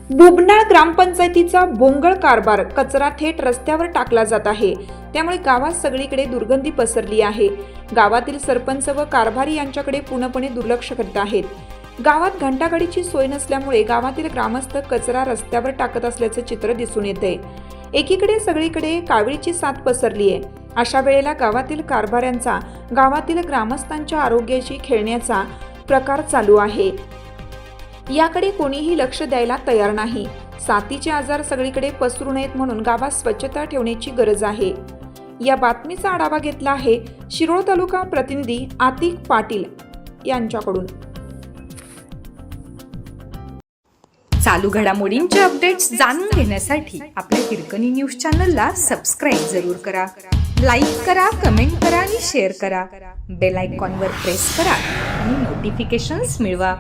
बुबनाळ ग्रामपंचायतीचा भोंगळ कारभार, कचरा थेट रस्त्यावर टाकला जात आहे. त्यामुळे गावात सगळीकडे दुर्गंधी पसरली आहे. गावातील सरपंच व कारभारी यांच्याकडे पूर्णपणे दुर्लक्ष करत आहेत. गावात घंटागाडीची सोय नसल्यामुळे गावातील ग्रामस्थ कचरा रस्त्यावर टाकत असल्याचे चित्र दिसून येते. एकीकडे सगळीकडे कावीळची साथ पसरली आहे. अशा वेळेला गावातील कारभाऱ्यांचा गावातील ग्रामस्थांच्या आरोग्याशी खेळण्याचा प्रकार चालू आहे. याकडे कोणीही लक्ष द्यायला तयार नाही. साथीचे आजार सगळीकडे पसरू नयेत म्हणून गावात स्वच्छता ठेवण्याची गरज आहे. या बातमीचा आढावा घेतला आहे शिरोळ तालुका प्रतिनिधी आतिक पाटील यांच्याकडून. चालू घडामोडींचे अपडेट्स जाणून घेण्यासाठी आपल्या हिरकणी न्यूज चॅनलला सबस्क्राईब जरूर करा. लाईक करा, कमेंट करा आणि शेअर करा. बेल आयकॉनवर प्रेस करा आणि नोटिफिकेशन्स मिळवा.